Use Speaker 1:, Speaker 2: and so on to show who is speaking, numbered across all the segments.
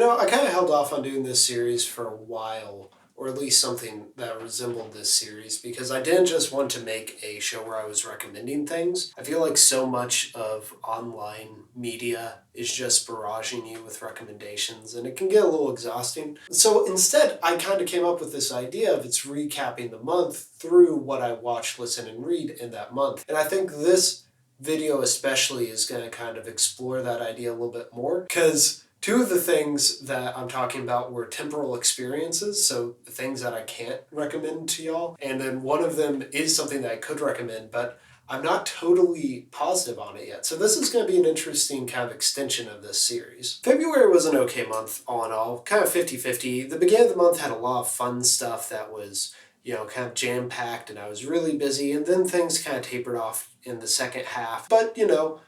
Speaker 1: I kind of held off on doing this series for a while, or at least something that resembled this series, because I didn't just want to make a show where I was recommending things. I feel like so much of online media is just barraging you with recommendations, and it can get a little exhausting. So instead, I kind of came up with this idea of it's recapping the month through what I watch, listen, and read in that month. And I think this video especially is going to kind of explore that idea a little bit more, because two of the things that I'm talking about were temporal experiences, so things that I can't recommend to y'all. And then one of them is something that I could recommend, but I'm not totally positive on it yet. So this is going to be an interesting kind of extension of this series. February was an okay month all in all, kind of 50-50. The beginning of the month had a lot of fun stuff that was, kind of jam-packed, and I was really busy, and then things kind of tapered off in the second half. But,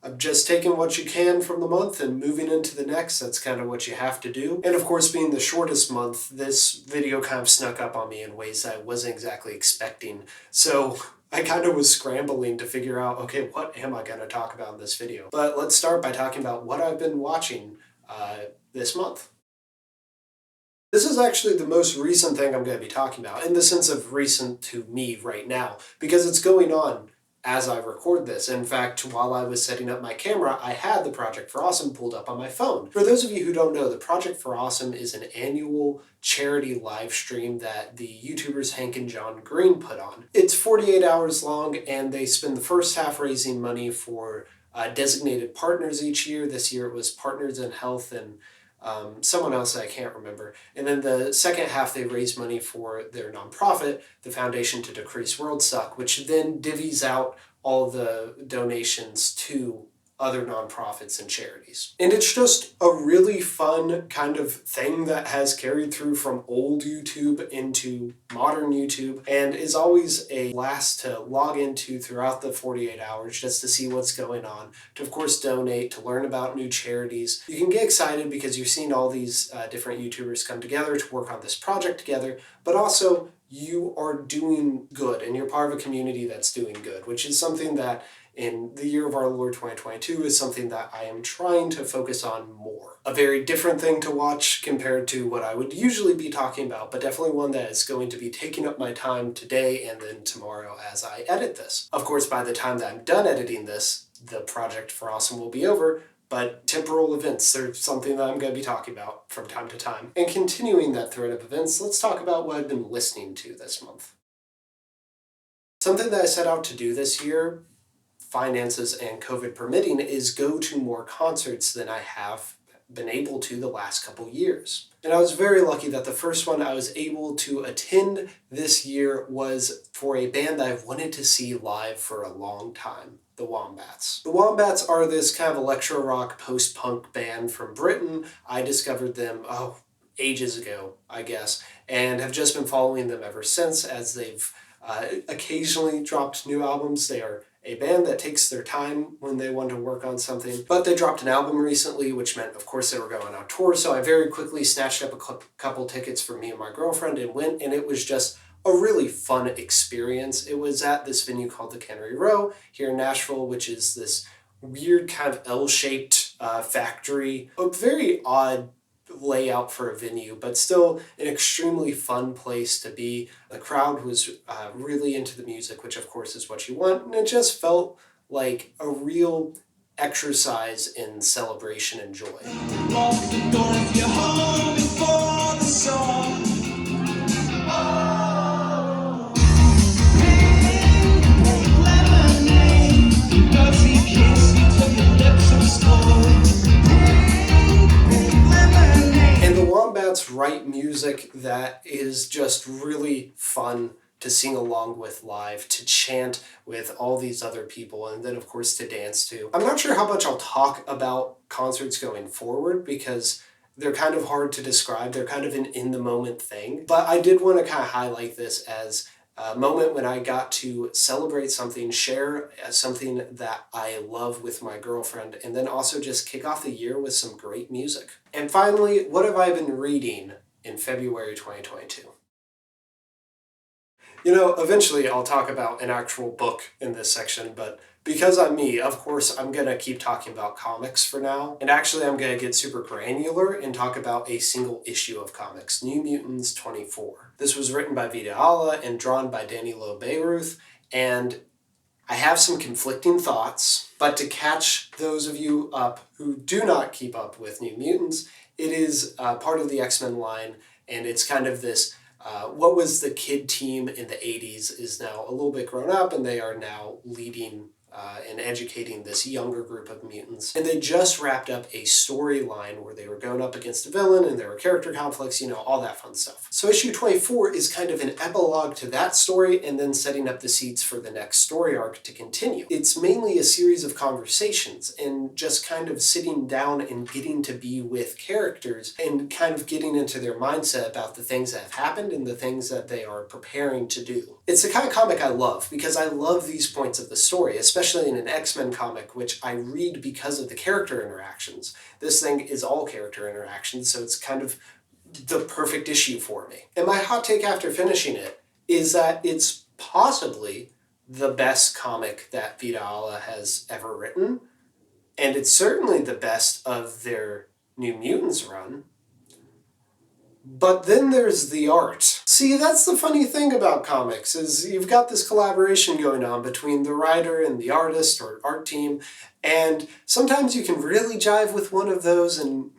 Speaker 1: I'm just taking what you can from the month and moving into the next. That's kind of what you have to do. And of course, being the shortest month, this video kind of snuck up on me in ways that I wasn't exactly expecting. So I kind of was scrambling to figure out, okay, what am I going to talk about in this video? But let's start by talking about what I've been watching this month. This is actually the most recent thing I'm going to be talking about, in the sense of recent to me right now, because it's going on as I record this. In fact, while I was setting up my camera, I had the Project for Awesome pulled up on my phone. For those of you who don't know, the Project for Awesome is an annual charity live stream that the YouTubers Hank and John Green put on. It's 48 hours long, and they spend the first half raising money for designated partners each year. This year it was Partners in Health and someone else that I can't remember. And then the second half, they raise money for their nonprofit, the Foundation to Decrease World Suck, which then divvies out all the donations to other nonprofits and charities. And it's just a really fun kind of thing that has carried through from old YouTube into modern YouTube, and is always a blast to log into throughout the 48 hours just to see what's going on, to of course donate, to learn about new charities. You can get excited because you're seeing all these different YouTubers come together to work on this project together, but also you are doing good and you're part of a community that's doing good, which is something that in the year of our Lord 2022 is something that I am trying to focus on more. A very different thing to watch compared to what I would usually be talking about, but definitely one that is going to be taking up my time today and then tomorrow as I edit this. Of course, by the time that I'm done editing this, the Project for Awesome will be over, but temporal events are something that I'm going to be talking about from time to time. And continuing that thread of events, let's talk about what I've been listening to this month. Something that I set out to do this year, finances and COVID permitting, is go to more concerts than I have been able to the last couple years. And I was very lucky that the first one I was able to attend this year was for a band that I've wanted to see live for a long time, the Wombats. The Wombats are this kind of electro rock post-punk band from Britain. I discovered them, ages ago, I guess, and have just been following them ever since as they've occasionally dropped new albums. They are a band that takes their time when they want to work on something, but they dropped an album recently, which meant, of course, they were going on tour, so I very quickly snatched up a couple tickets for me and my girlfriend and went, and it was just a really fun experience. It was at this venue called the Cannery Row here in Nashville, which is this weird kind of L-shaped factory, a very odd layout for a venue, but still an extremely fun place to be. The crowd was really into the music, which of course is what you want, and it just felt like a real exercise in celebration and joy. Walk the door of your home before the song. And the Wombats write music that is just really fun to sing along with live, to chant with all these other people, and then of course to dance to. I'm not sure how much I'll talk about concerts going forward because they're kind of hard to describe. They're kind of an in-the-moment thing, but I did want to kind of highlight this as a moment when I got to celebrate something, share something that I love with my girlfriend, and then also just kick off the year with some great music. And finally, what have I been reading in February 2022? You know, eventually I'll talk about an actual book in this section, but because I'm me, of course, I'm going to keep talking about comics for now. And actually, I'm going to get super granular and talk about a single issue of comics, New Mutants 24. This was written by Vita Alla and drawn by Danny Lowe Bayreuth, and I have some conflicting thoughts, but to catch those of you up who do not keep up with New Mutants, it is part of the X-Men line, and it's kind of this what was the kid team in the 80s is now a little bit grown up, and they are now leading and educating this younger group of mutants. And they just wrapped up a storyline where they were going up against a villain and there were character conflicts, you know, all that fun stuff. So issue 24 is kind of an epilogue to that story and then setting up the seeds for the next story arc to continue. It's mainly a series of conversations and just kind of sitting down and getting to be with characters and kind of getting into their mindset about the things that have happened and the things that they are preparing to do. It's the kind of comic I love because I love these points of the story, especially in an X-Men comic, which I read because of the character interactions. This thing is all character interactions, so it's kind of the perfect issue for me. And my hot take after finishing it is that it's possibly the best comic that Vita Alla has ever written, and it's certainly the best of their New Mutants run. But then there's the art. See, that's the funny thing about comics, is you've got this collaboration going on between the writer and the artist or art team, and sometimes you can really jive with one of those and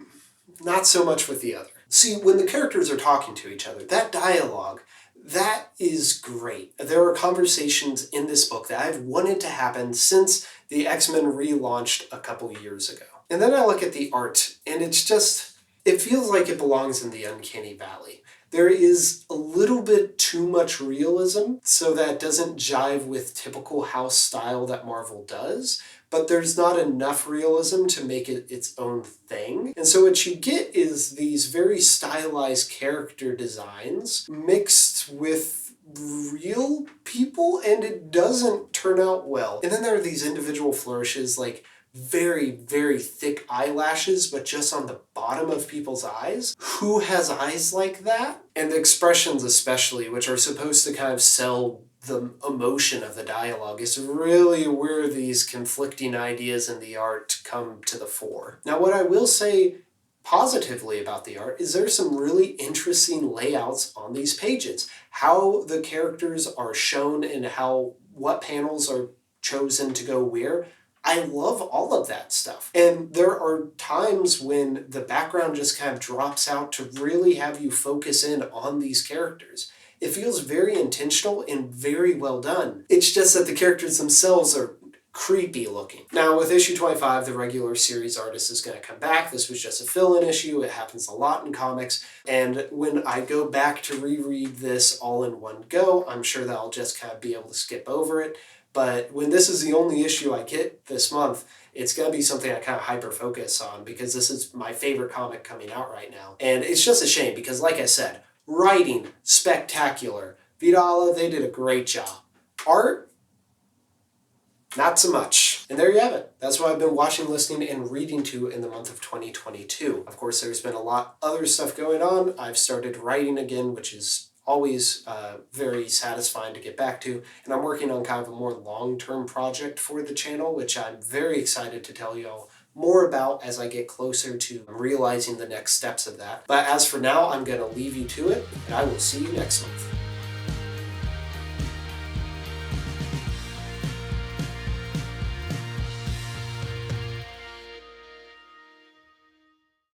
Speaker 1: not so much with the other. See, when the characters are talking to each other, that dialogue, that is great. There are conversations in this book that I've wanted to happen since the X-Men relaunched a couple years ago. And then I look at the art, and it's just... it feels like it belongs in the uncanny valley. There is a little bit too much realism, so that doesn't jive with typical house style that Marvel does, but there's not enough realism to make it its own thing. And so what you get is these very stylized character designs mixed with real people, and it doesn't turn out well. And then there are these individual flourishes, like very, very thick eyelashes, but just on the bottom of people's eyes. Who has eyes like that? And the expressions especially, which are supposed to kind of sell the emotion of the dialogue, is really where these conflicting ideas in the art come to the fore. Now, what I will say positively about the art is there's some really interesting layouts on these pages. How the characters are shown and what panels are chosen to go where. I love all of that stuff. And there are times when the background just kind of drops out to really have you focus in on these characters. It feels very intentional and very well done. It's just that the characters themselves are creepy looking. Now with issue 25, the regular series artist is going to come back. This was just a fill-in issue. It happens a lot in comics. And when I go back to reread this all in one go, I'm sure that I'll just kind of be able to skip over it. But when this is the only issue I get this month, it's going to be something I kind of hyper-focus on because this is my favorite comic coming out right now. And it's just a shame because, like I said, writing, spectacular. Vita Alla, they did a great job. Art, not so much. And there you have it. That's what I've been watching, listening, and reading to in the month of 2022. Of course, there's been a lot other stuff going on. I've started writing again, which is always very satisfying to get back to. And I'm working on kind of a more long-term project for the channel, which I'm very excited to tell you all more about as I get closer to realizing the next steps of that. But as for now, I'm going to leave you to it, and I will see you next month.